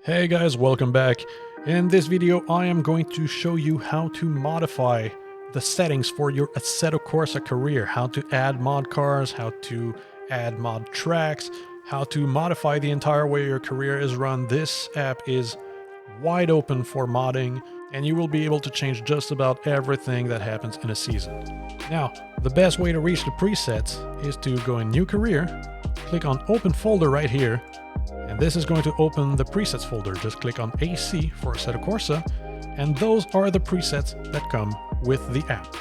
Hey guys, welcome back. In this video I am going to show you how to modify the settings for your Assetto Corsa career, how to add mod cars, how to add mod tracks, how to modify the entire way your career is run. This app is wide open for modding and you will be able to change just about everything that happens in a season. Now, the best way to reach the presets is to go in New Career, click on Open Folder right here, and this is going to open the presets folder. Just click on AC for Assetto Corsa, and those are the presets that come with the app.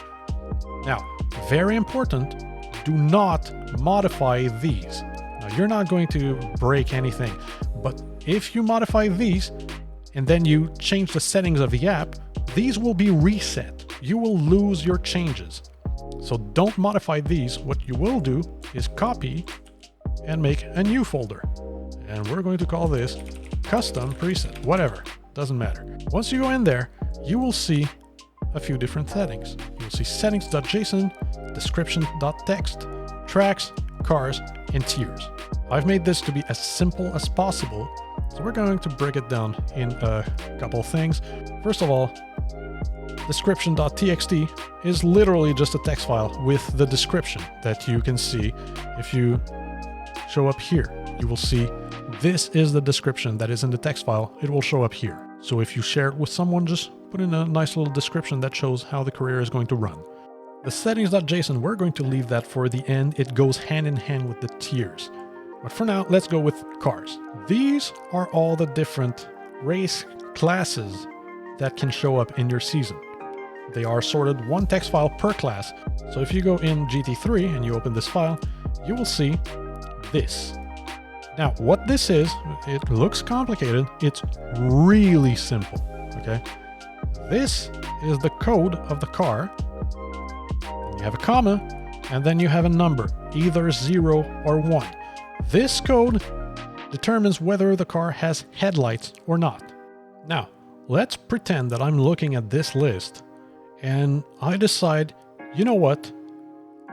Now, very important, do not modify these. Now, you're not going to break anything, but if you modify these and then you change the settings of the app, these will be reset. You will lose your changes. So don't modify these. What you will do is copy and make a new folder. And we're going to call this custom preset, whatever, doesn't matter. Once you go in there, you will see a few different settings. You'll see settings.json, description.txt, tracks, cars, and tiers. I've made this to be as simple as possible, so we're going to break it down in a couple of things. First of all, description.txt is literally just a text file with the description that you can see. If you show up here, you will see this is the description that is in the text file. It will show up here. So if you share it with someone, just put in a nice little description that shows how the career is going to run. The settings.json, we're going to leave that for the end. It goes hand in hand with the tiers. But for now, let's go with cars. These are all the different race classes that can show up in your season. They are sorted one text file per class. So if you go in GT3 and you open this file, you will see this. Now, what this is, it looks complicated. It's really simple, okay? This is the code of the car. You have a comma, and then you have a number, either 0 or 1. This code determines whether the car has headlights or not. Now, let's pretend that I'm looking at this list, and I decide, you know what?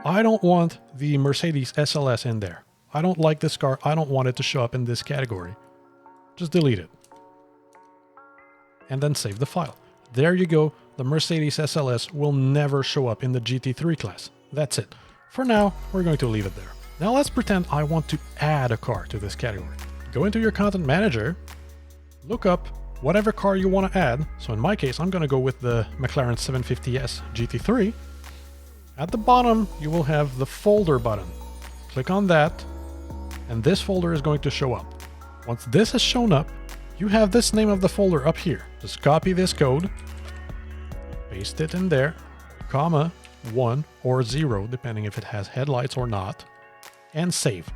I don't want the Mercedes SLS in there. I don't like this car. I don't want it to show up in this category. Just delete it. And then save the file. There you go. The Mercedes SLS will never show up in the GT3 class. That's it. For now, we're going to leave it there. Now let's pretend I want to add a car to this category. Go into your content manager, look up whatever car you want to add. So in my case, I'm going to go with the McLaren 750S GT3. At the bottom, you will have the folder button. Click on that. And this folder is going to show up. Once this has shown up, you have this name of the folder up here. Just copy this code, paste it in there, comma, 1 or 0, depending if it has headlights or not, and save.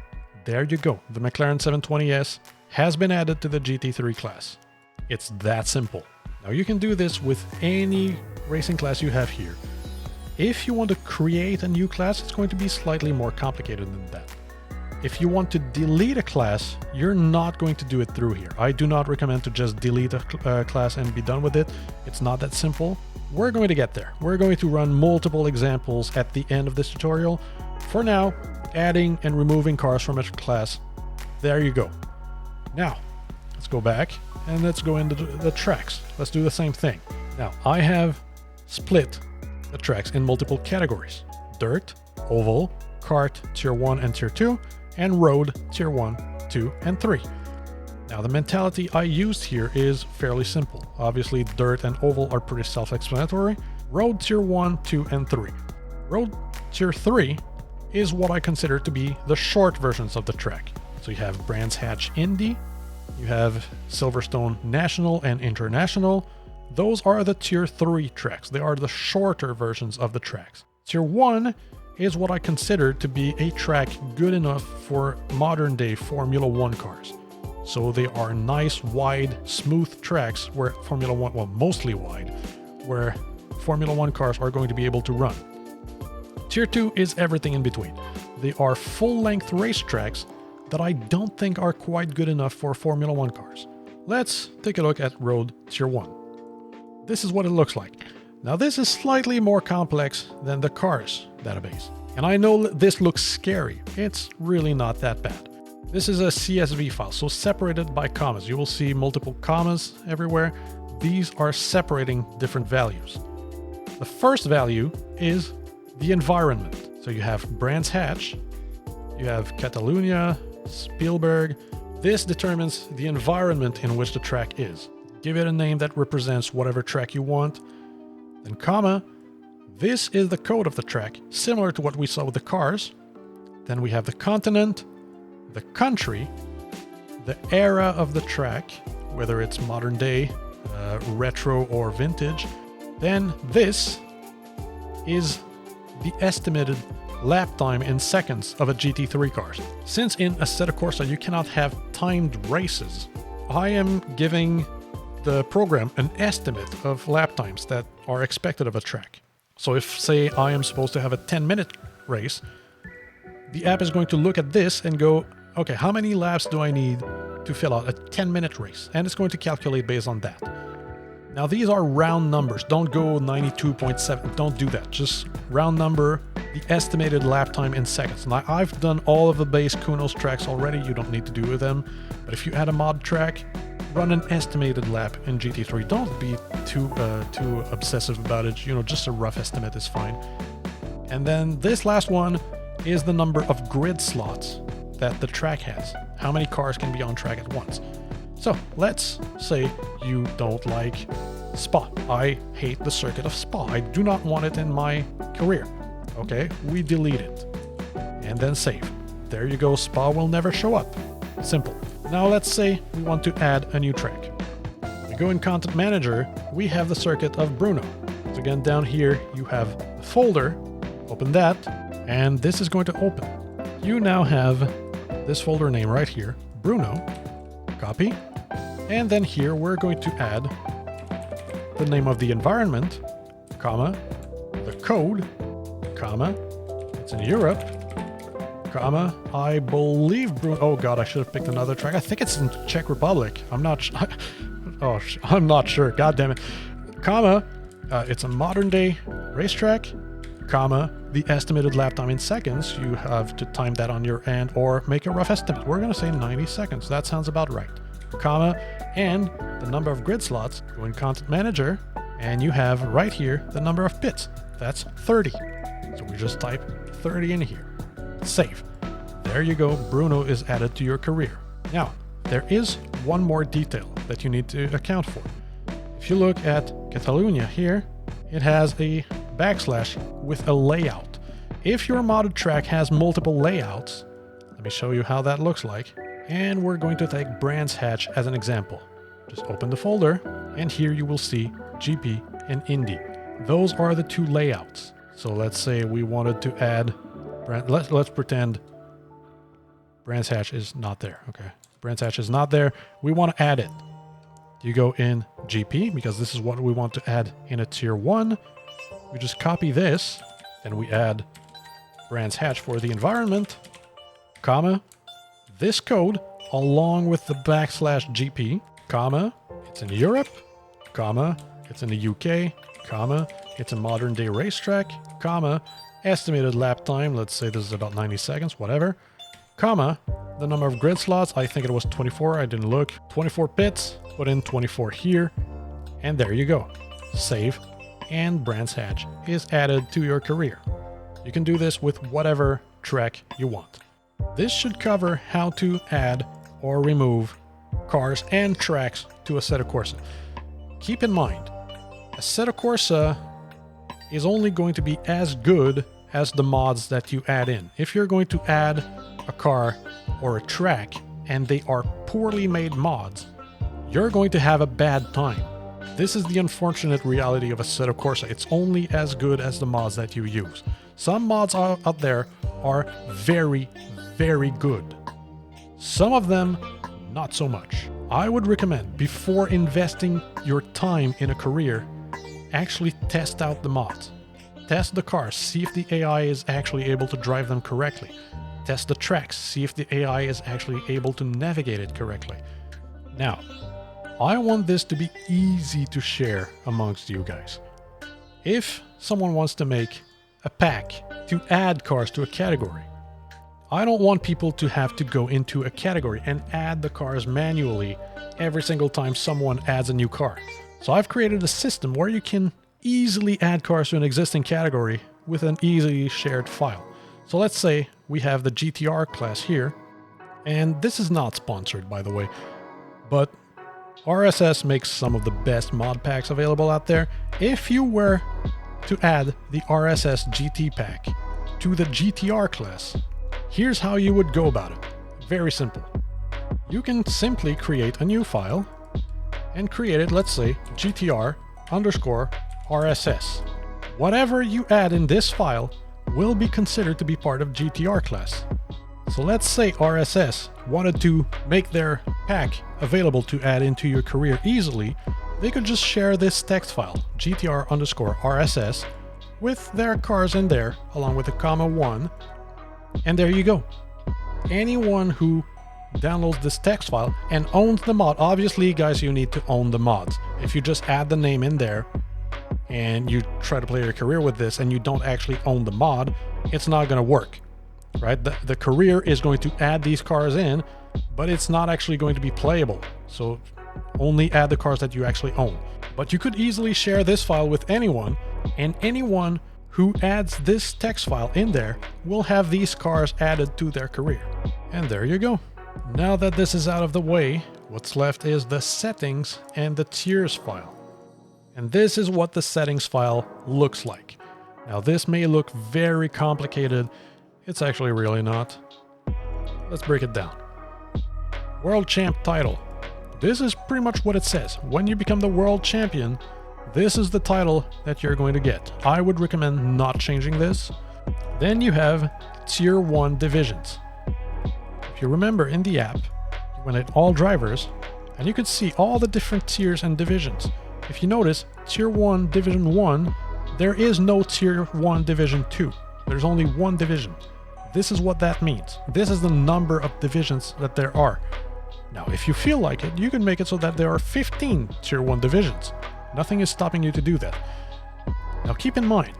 There you go. The McLaren 720S has been added to the GT3 class. It's that simple. Now you can do this with any racing class you have here. If you want to create a new class, it's going to be slightly more complicated than that. If you want to delete a class, you're not going to do it through here. I do not recommend to just delete a class and be done with it. It's not that simple. We're going to get there. We're going to run multiple examples at the end of this tutorial. For now, adding and removing cars from a class, there you go. Now, let's go back and let's go into the tracks. Let's do the same thing. Now, I have split the tracks in multiple categories: dirt, oval, kart, tier 1 and tier 2, and road, tier 1, 2, and 3. Now, the mentality I used here is fairly simple. Obviously, dirt and oval are pretty self-explanatory. Road, tier 1, 2, and 3. Road, tier 3 is what I consider to be the short versions of the track. So you have Brands Hatch Indy, you have Silverstone National and International. Those are the tier 3 tracks. They are the shorter versions of the tracks. Tier 1 is what I consider to be a track good enough for modern day Formula 1 cars. So they are nice, wide, smooth tracks where Formula 1, well, mostly wide, where Formula 1 cars are going to be able to run. Tier 2 is everything in between. They are full-length race tracks that I don't think are quite good enough for Formula 1 cars. Let's take a look at Road Tier 1. This is what it looks like. Now this is slightly more complex than the cars database. And I know this looks scary. It's really not that bad. This is a CSV file, so separated by commas. You will see multiple commas everywhere. These are separating different values. The first value is the environment. So you have Brands Hatch, you have Catalonia, Spielberg. This determines the environment in which the track is. Give it a name that represents whatever track you want. Then comma, this is the code of the track, similar to what we saw with the cars. Then we have the continent, the country, the era of the track, whether it's modern day, retro or vintage. Then this is the estimated lap time in seconds of a GT3 car. Since in Assetto Corsa you cannot have timed races, I am giving the program an estimate of lap times that are expected of a track. So if, say, I am supposed to have a 10-minute race, the app is going to look at this and go, okay, how many laps do I need to fill out a 10-minute race? And it's going to calculate based on that. Now these are round numbers. Don't go 92.7. Don't do that. Just round number the estimated lap time in seconds. Now I've done all of the base Kunos tracks already. You don't need to do them. But if you add a mod track, run an estimated lap in GT3. Don't be too obsessive about it. You know, just a rough estimate is fine. And then this last one is the number of grid slots that the track has. How many cars can be on track at once? So let's say you don't like Spa. I hate the circuit of Spa. I do not want it in my career. Okay, we delete it and then save. There you go, Spa will never show up. Simple. Now let's say we want to add a new track. We go in Content Manager, we have the circuit of Brno. So again, down here you have the folder, open that, and this is going to open. You now have this folder name right here, Brno, copy, and then here we're going to add the name of the environment, comma, the code, comma, it's in Europe, comma, I believe Brno, oh god, I should have picked another track. I think it's in Czech Republic. I'm not sure, god damn it. Comma, it's a modern day racetrack, comma, the estimated lap time in seconds. You have to time that on your end or make a rough estimate. We're going to say 90 seconds. That sounds about right. Comma, and the number of grid slots. Go in Content Manager, and you have right here the number of pits. That's 30. So we just type 30 in here. Save. There you go. Brno is added to your career. Now, there is one more detail that you need to account for. If you look at Catalonia here, it has a backslash with a layout. If your modded track has multiple layouts, let me show you how that looks like. And we're going to take Brands Hatch as an example. Just open the folder, and here you will see GP and Indy. Those are the two layouts. So let's say we wanted to add, let's pretend Brands Hatch is not there. Okay, Brands Hatch is not there. We want to add it. You go in GP, because this is what we want to add in a tier 1. We just copy this, then we add Brands Hatch for the environment, comma, this code along with the backslash GP, comma, it's in Europe, comma, it's in the UK, comma, it's a modern day racetrack, comma, estimated lap time, let's say this is about 90 seconds, whatever, comma, the number of grid slots, I think it was 24, I didn't look, 24 pits, put in 24 here, and there you go. Save, and Brands Hatch is added to your career. You can do this with whatever track you want. This should cover how to add or remove cars and tracks to Assetto Corsa. Keep in mind, Assetto Corsa is only going to be as good as the mods that you add in. If you're going to add a car or a track and they are poorly made mods, you're going to have a bad time. This is the unfortunate reality of Assetto Corsa. It's only as good as the mods that you use. Some mods out there are very, very good. Some of them, not so much. I would recommend, before investing your time in a career, actually test out the mods. Test the cars, see if the AI is actually able to drive them correctly. Test the tracks, see if the AI is actually able to navigate it correctly. Now, I want this to be easy to share amongst you guys. If someone wants to make a pack to add cars to a category, I don't want people to have to go into a category and add the cars manually every single time someone adds a new car. So I've created a system where you can easily add cars to an existing category with an easily shared file. So let's say we have the GTR class here, and this is not sponsored, by the way, but RSS makes some of the best mod packs available out there. If you were to add the RSS GT pack to the GTR class, here's how you would go about it. Very simple. You can simply create a new file and create it, let's say, GTR_RSS. Whatever you add in this file will be considered to be part of GTR class. So let's say RSS wanted to make their pack available to add into your career easily. They could just share this text file, GTR_RSS, with their cars in there, along with a (1), and there you go. Anyone who downloads this text file and owns the mod, obviously guys, you need to own the mods. If you just add the name in there and you try to play your career with this and you don't actually own the mod, it's not going to work, right? The career is going to add these cars in, but it's not actually going to be playable. So only add the cars that you actually own. But you could easily share this file with anyone, and anyone who adds this text file in there will have these cars added to their career. And there you go. Now that this is out of the way, what's left is the settings and the tiers file. And this is what the settings file looks like. Now this may look very complicated. It's actually really not. Let's break it down. World Champ title. This is pretty much what it says. When you become the world champion, this is the title that you're going to get. I would recommend not changing this. Then you have Tier 1 divisions. If you remember in the app, you went at all drivers, and you could see all the different tiers and divisions. If you notice, Tier 1 Division 1, there is no Tier 1 Division 2. There's only one division. This is what that means. This is the number of divisions that there are. Now, if you feel like it, you can make it so that there are 15 Tier 1 divisions. Nothing is stopping you to do that. Now keep in mind,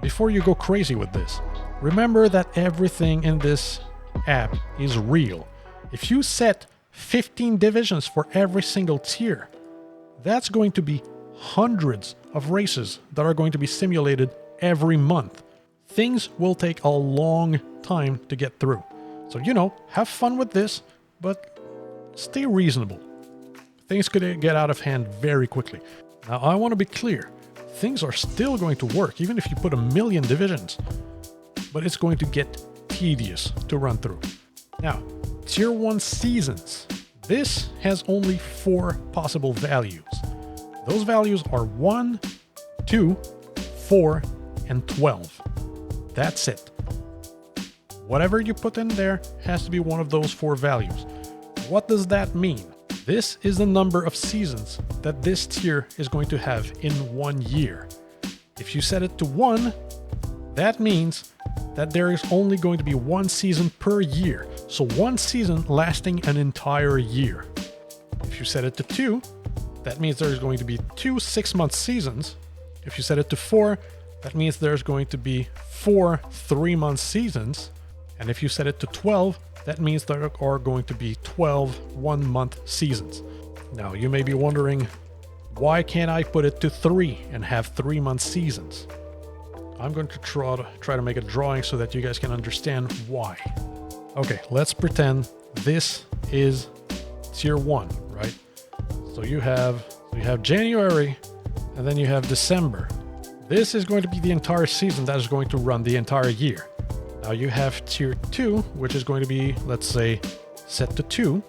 before you go crazy with this, remember that everything in this app is real. If you set 15 divisions for every single tier, that's going to be hundreds of races that are going to be simulated every month. Things will take a long time to get through. So, have fun with this, but stay reasonable. Things could get out of hand very quickly. Now, I want to be clear. Things are still going to work, even if you put 1 million divisions. But it's going to get tedious to run through. Now, Tier 1 seasons. This has only 4 possible values. Those values are 1, 2, 4, and 12. That's it. Whatever you put in there has to be one of those 4 values. What does that mean? This is the number of seasons that this tier is going to have in 1 year. If you set it to 1, that means that there is only going to be 1 season per year. So 1 season lasting an entire year. If you set it to 2, that means there's going to be 2 6-month seasons. If you set it to 4, that means there's going to be 4 3-month seasons. And if you set it to 12, that means there are going to be 12 1-month seasons. Now, you may be wondering, why can't I put it to 3 and have 3-month seasons? I'm going to try to make a drawing so that you guys can understand why. Okay, let's pretend this is Tier 1, right? So you have January, and then you have December. This is going to be the entire season that is going to run the entire year. Now you have Tier 2, which is going to be, let's say, set to 2.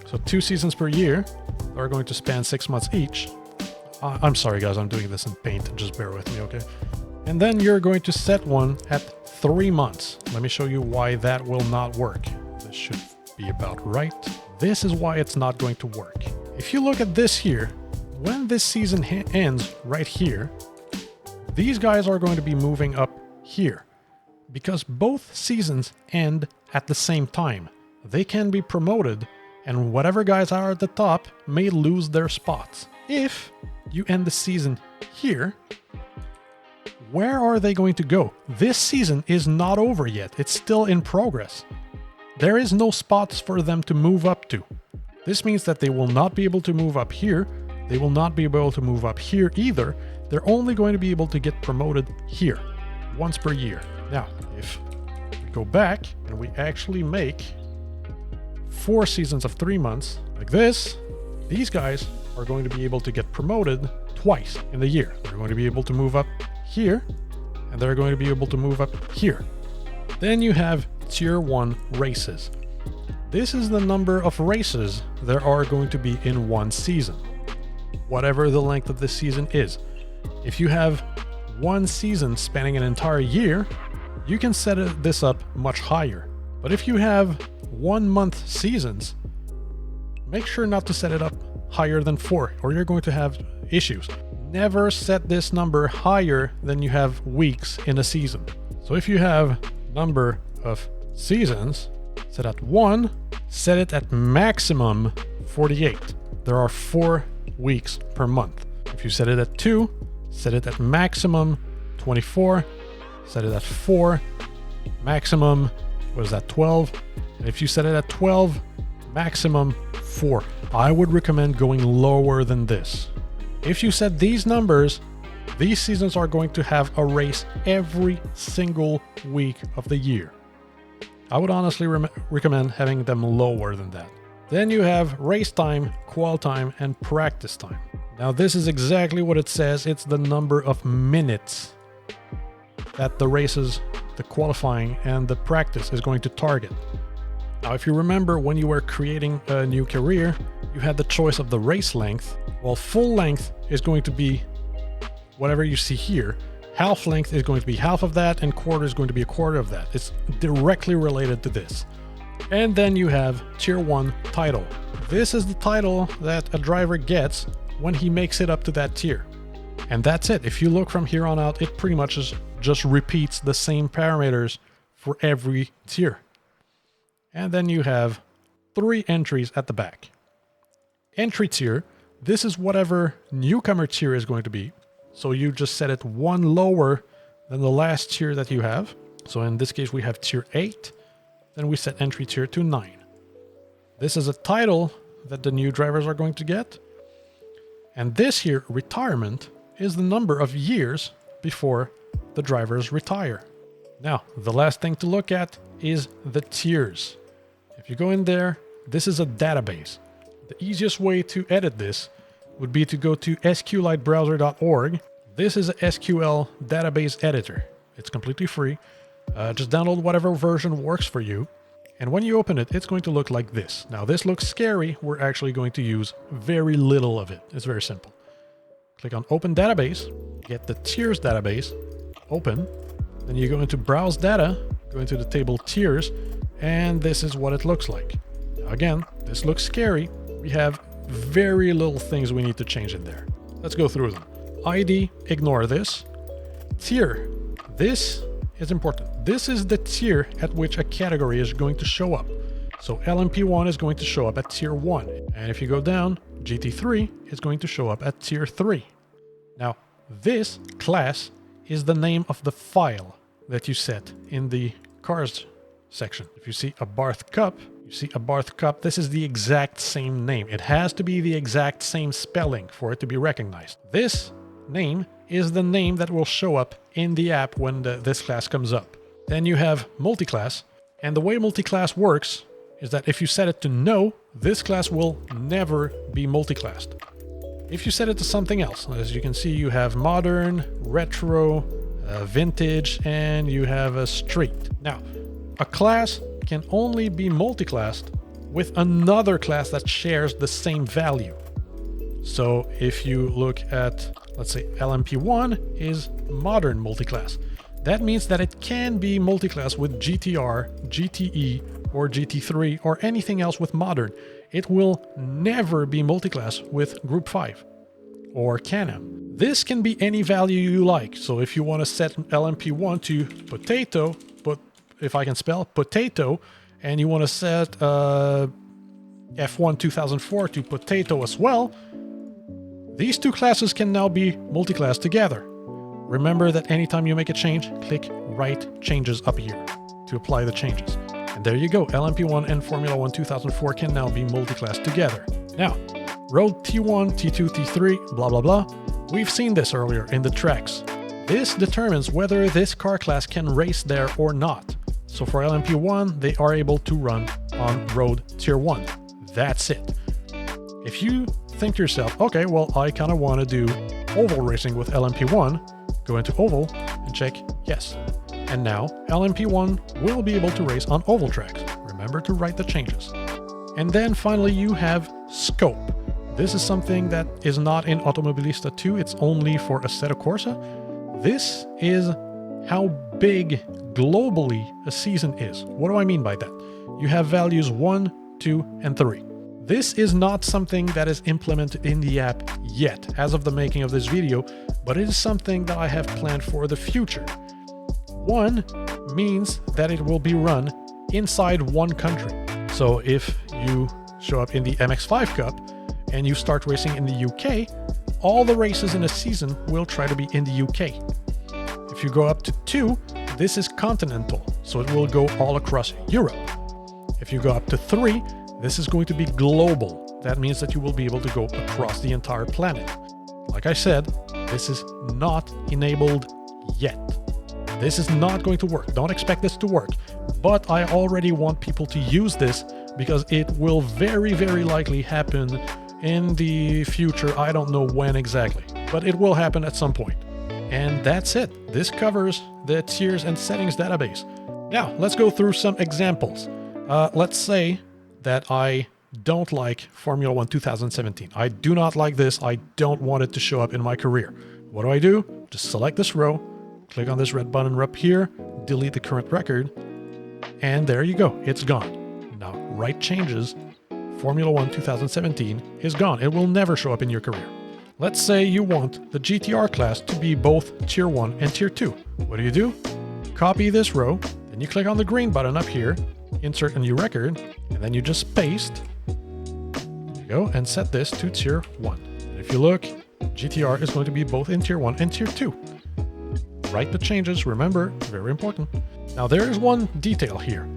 So 2 seasons per year are going to span 6 months each. I'm sorry guys, I'm doing this in Paint, just bear with me, okay? And then you're going to set one at 3 months. Let me show you why that will not work. This should be about right. This is why it's not going to work. If you look at this here, when this season ends right here, these guys are going to be moving up here because both seasons end at the same time. They can be promoted, and whatever guys are at the top may lose their spots. If you end the season here, where are they going to go? This season is not over yet. It's still in progress. There is no spots for them to move up to. This means that they will not be able to move up here. They will not be able to move up here either. They're only going to be able to get promoted here once per year. Now, if we go back and we actually make 4 seasons of 3 months like this, these guys are going to be able to get promoted twice in the year. They're going to be able to move up here, and they're going to be able to move up here. Then you have Tier 1 races. This is the number of races there are going to be in one season, whatever the length of this season is. If you have one season spanning an entire year, you can set this up much higher. But if you have 1 month seasons, make sure not to set it up higher than 4, or you're going to have issues. Never set this number higher than you have weeks in a season. So if you have number of seasons set at 1, set it at maximum 48. There are 4 weeks per month. If you set it at 2, set it at maximum 24. Set it at 4, maximum, what is that, 12? And if you set it at 12, maximum 4. I would recommend going lower than this. If you set these numbers, these seasons are going to have a race every single week of the year. I would honestly recommend having them lower than that. Then you have race time, qual time, and practice time. Now this is exactly what it says. It's the number of minutes that the races, the qualifying, and the practice is going to target. Now, if you remember when you were creating a new career, you had the choice of the race length. Well, full length is going to be whatever you see here. Half length is going to be half of that, and quarter is going to be a quarter of that. It's directly related to this. And then you have Tier 1 title. This is the title that a driver gets when he makes it up to that tier. And that's it. If you look from here on out, it pretty much just repeats the same parameters for every tier. And then you have 3 entries at the back. Entry tier, this is whatever newcomer tier is going to be. So you just set it 1 lower than the last tier that you have. So in this case, we have tier 8. Then we set entry tier to 9. This is a title that the new drivers are going to get. And this here, retirement, is the number of years before the drivers retire. Now, the last thing to look at is the tiers. If you go in there, this is a database. The easiest way to edit this would be to go to sqlitebrowser.org. This is a SQL database editor. It's completely free. Just download whatever version works for you. And when you open it, it's going to look like this. Now, this looks scary. We're actually going to use very little of it. It's very simple. Click on Open Database, get the Tiers database, open. Then you go into Browse Data, go into the table Tiers, and this is what it looks like. Now again, this looks scary. We have very little things we need to change in there. Let's go through them. ID, ignore this. Tier, this is important. This is the tier at which a category is going to show up. So LMP1 is going to show up at tier 1. And if you go down, GT3 is going to show up at tier 3. Now, this class is the name of the file that you set in the cars section. If you see a Barth Cup, you see a Barth Cup, this is the exact same name. It has to be the exact same spelling for it to be recognized. This name is the name that will show up in the app when this class comes up. Then you have multiclass, and the way multiclass works is that if you set it to no, this class will never be multiclassed. If you set it to something else, as you can see, you have modern, retro, vintage, and you have a street. Now, a class can only be multiclassed with another class that shares the same value. So if you look at, let's say, LMP1 is modern multiclass. That means that it can be multiclass with GTR, GTE, or GT3, or anything else with modern. It will never be multiclass with Group 5 or Can-Am. This can be any value you like. So if you want to set LMP1 to potato, but if I can spell potato, and you want to set F1 2004 to potato as well, these two classes can now be multiclassed together. Remember that anytime you make a change, click Write Changes up here to apply the changes. And there you go, LMP1 and Formula 1 2004 can now be multi-class together. Now, road T1, T2, T3, blah blah blah. We've seen this earlier in the tracks. This determines whether this car class can race there or not. So for LMP1, they are able to run on road Tier 1. That's it. If you think to yourself, okay, well, I kind of want to do oval racing with LMP1, go into oval and check yes. And now LMP1 will be able to race on oval tracks. Remember to write the changes. And then finally you have scope. This is something that is not in Automobilista 2, it's only for Assetto Corsa. This is how big globally a season is. What do I mean by that? You have values 1, 2, and 3. This is not something that is implemented in the app yet, as of the making of this video, but it is something that I have planned for the future. 1 means that it will be run inside one country. So if you show up in the MX5 Cup and you start racing in the UK, all the races in a season will try to be in the UK. If you go up to 2, this is continental, so it will go all across Europe. If you go up to 3, this is going to be global. That means that you will be able to go across the entire planet. Like I said, this is not enabled yet. This is not going to work. Don't expect this to work. But I already want people to use this because it will very, very likely happen in the future. I don't know when exactly, but it will happen at some point. And that's it. This covers the tiers and settings database. Now, let's go through some examples. Let's say that I don't like Formula 1 2017. I do not like this. I don't want it to show up in my career. What do? Just select this row, click on this red button up here, delete the current record, and there you go. It's gone. Now, write changes. Formula 1 2017 is gone. It will never show up in your career. Let's say you want the GTR class to be both Tier 1 and Tier 2. What do? Copy this row, then you click on the green button up here, insert a new record, and then you just paste. There you go, and set this to Tier 1. And if you look, GTR is going to be both in Tier 1 and Tier 2. Write the changes, remember, very important. Now there is one detail here.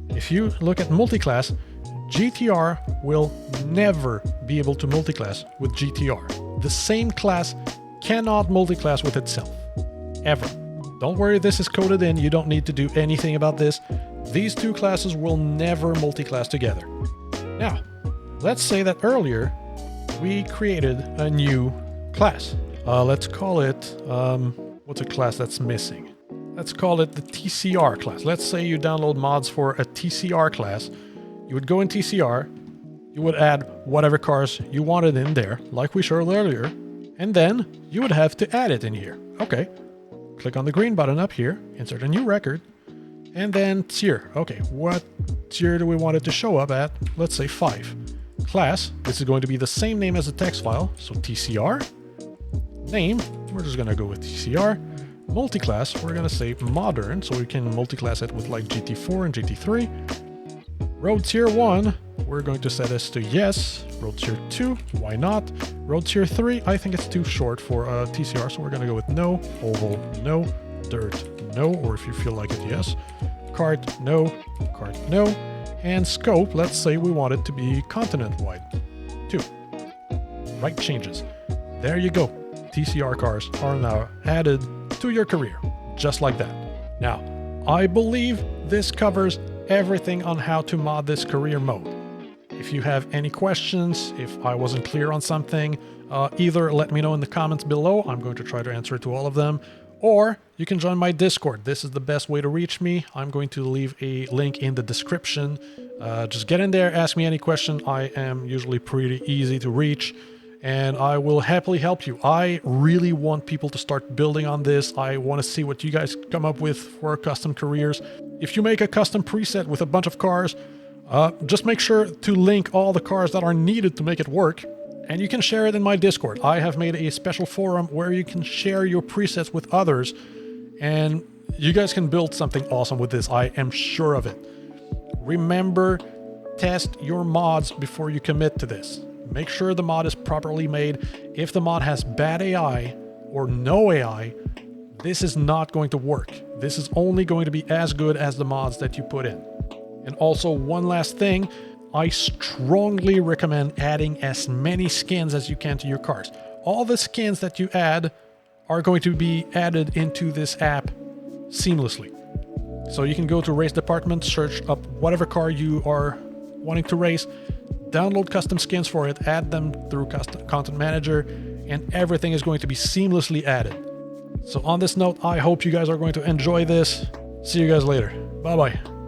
If you look at multiclass, GTR will never be able to multiclass with GTR. The same class cannot multiclass with itself, ever. Don't worry, this is coded in, you don't need to do anything about this. These two classes will never multiclass together. Now, let's say that earlier we created a new class. Let's call it, what's a class that's missing? Let's call it the TCR class. Let's say you download mods for a TCR class. You would go in TCR, you would add whatever cars you wanted in there, like we showed earlier, and then you would have to add it in here. Okay, click on the green button up here, insert a new record, and then tier. Okay, what tier do we want it to show up at? Let's say 5. Class, this is going to be the same name as the text file, so TCR. Name, we're just gonna go with TCR. Multiclass, we're gonna say modern, so we can multiclass it with like GT4 and GT3. Road Tier 1, we're going to set this to yes. Road Tier 2, why not? Road Tier 3, I think it's too short for TCR, so we're going to go with no. Oval, no. Dirt, no. Or if you feel like it, yes. Kart, no. Kart, no. And scope, let's say we want it to be continent-wide. 2. Write changes. There you go. TCR cars are now added to your career, just like that. Now, I believe this covers everything on how to mod this career mode. If you have any questions, if I wasn't clear on something, either let me know in the comments below. I'm going to try to answer to all of them, or you can join my Discord. This is the best way to reach me. I'm going to leave a link in the description. Just get in there, ask me any question. I am usually pretty easy to reach, and I will happily help you. I really want people to start building on this. I want to see what you guys come up with for custom careers. If you make a custom preset with a bunch of cars, just make sure to link all the cars that are needed to make it work, and you can share it in my Discord. I have made a special forum where you can share your presets with others, and you guys can build something awesome with this. I am sure of it. Remember, test your mods before you commit to this. Make sure the mod is properly made. If the mod has bad AI, or no AI, this is not going to work. This is only going to be as good as the mods that you put in. And also, one last thing, I strongly recommend adding as many skins as you can to your cars. All the skins that you add are going to be added into this app seamlessly. So you can go to race department, search up whatever car you are wanting to race, download custom skins for it, add them through custom content manager, and everything is going to be seamlessly added. So on this note, I hope you guys are going to enjoy this. See you guys later. Bye bye.